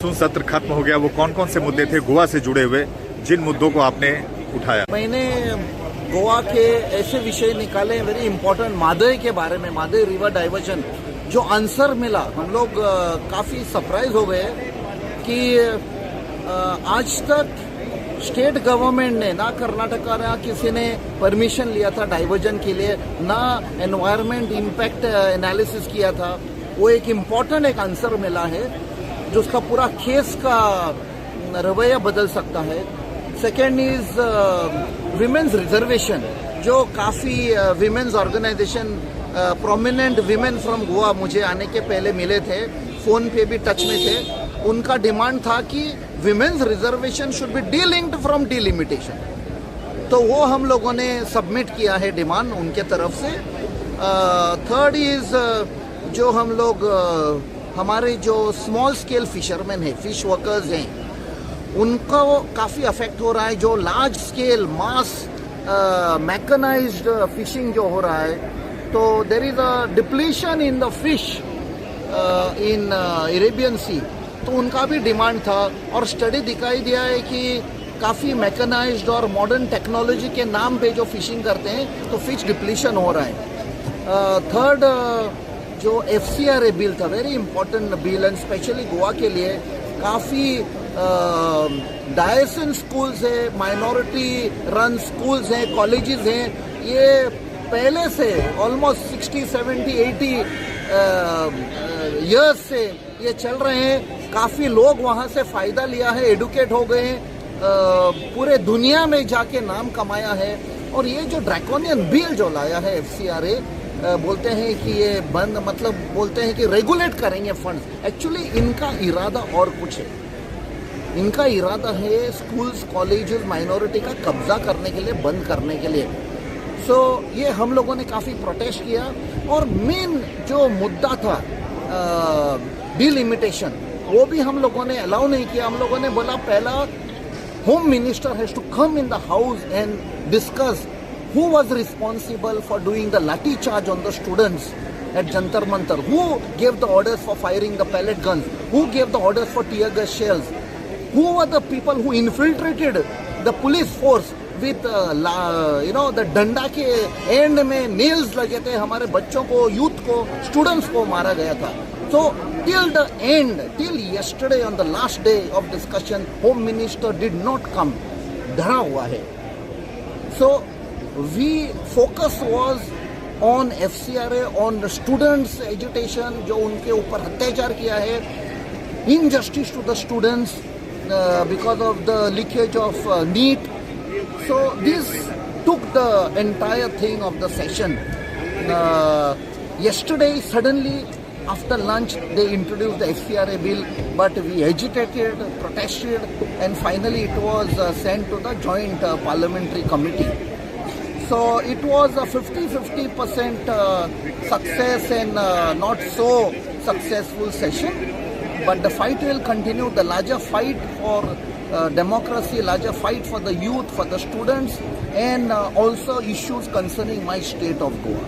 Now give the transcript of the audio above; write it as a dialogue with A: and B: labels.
A: सत्र खत्म हो गया, वो कौन कौन से मुद्दे थे गोवा से जुड़े हुए, जिन मुद्दों को आपने उठाया?
B: मैंने गोवा के ऐसे विषय निकाले वेरी इंपॉर्टेंट, मादई के बारे में, मादई रिवर डाइवर्जन। जो आंसर मिला, हम लोग काफी सरप्राइज हो गए कि आज तक स्टेट गवर्नमेंट ने, ना कर्नाटका ना किसी ने परमिशन लिया था डाइवर्जन के लिए, ना एनवायरमेंट इम्पैक्ट एनालिसिस किया था। वो एक इम्पॉर्टेंट एक आंसर मिला है जो उसका पूरा केस का रवैया बदल सकता है। सेकेंड इज विमेन्स रिजर्वेशन, जो काफ़ी women's organisation, prominent women from Goa मुझे आने के पहले मिले थे, फोन पे भी टच में थे। उनका डिमांड था कि women's reservation should be delinked from delimitation, तो वो हम लोगों ने सबमिट किया है डिमांड उनके तरफ से। थर्ड इज जो हम लोग हमारे जो स्मॉल स्केल फिशरमैन है, फिश वर्कर्स हैं, उनका काफ़ी अफेक्ट हो रहा है। जो large scale mass mechanised fishing जो हो रहा है, तो there is a depletion in the fish in Arabian sea, तो उनका भी डिमांड था। और स्टडी दिखाई दिया है कि काफ़ी मैकेनाइज्ड और मॉडर्न टेक्नोलॉजी के नाम पे जो फिशिंग करते हैं, तो फिश डिप्लीशन हो रहा है। थर्ड जो FCRA बिल था, very important bill, and specially Goa के लिए। काफ़ी डायसन स्कूल्स है, माइनॉरिटी रन स्कूल्स हैं, कॉलेजेस हैं, ये पहले से ऑलमोस्ट 60, 70, 80 ईयर्स से ये चल रहे हैं। काफ़ी लोग वहाँ से फ़ायदा लिया है, एडुकेट हो गए हैं, पूरे दुनिया में जाके नाम कमाया है। और ये जो ड्रैकोनियन बिल जो लाया है FCRA, बोलते हैं कि ये बंद, मतलब बोलते हैं कि रेगुलेट करेंगे फंड्स। एक्चुअली इनका इरादा और कुछ है। इनका इरादा है स्कूल्स, कॉलेजेस, माइनॉरिटी का कब्जा करने के लिए, बंद करने के लिए। सो ये हम लोगों ने काफ़ी प्रोटेस्ट किया। और मेन जो मुद्दा था डिलिमिटेशन, वो भी हम लोगों ने अलाउ नहीं किया। हम लोगों ने बोला पहला home minister has to come in the house and discuss who was responsible for doing the lathi charge on the students at Jantar Mantar, who gave the orders for firing the pellet guns, who gave the orders for tear gas shells, who were the people who infiltrated the police force with the डंडा के and में nails लगे थे, हमारे बच्चों को, youth को, students को मारा गया था। So till the end, till yesterday on the last day of discussion, Home Minister did not come, डरा हुआ है। So we focus was on FCRA, on the students agitation, जो उनके ऊपर अत्याचार किया है, injustice to the students because of the leakage of NEET. So this took the entire thing of the session. Yesterday suddenly after lunch they introduced the FCRA bill, but we agitated, protested, and finally it was sent to the joint parliamentary committee. So it was a 50-50% success and not so successful session. But the fight will continue, the larger fight for democracy, larger fight for the youth, for the students, and also issues concerning my state of Goa.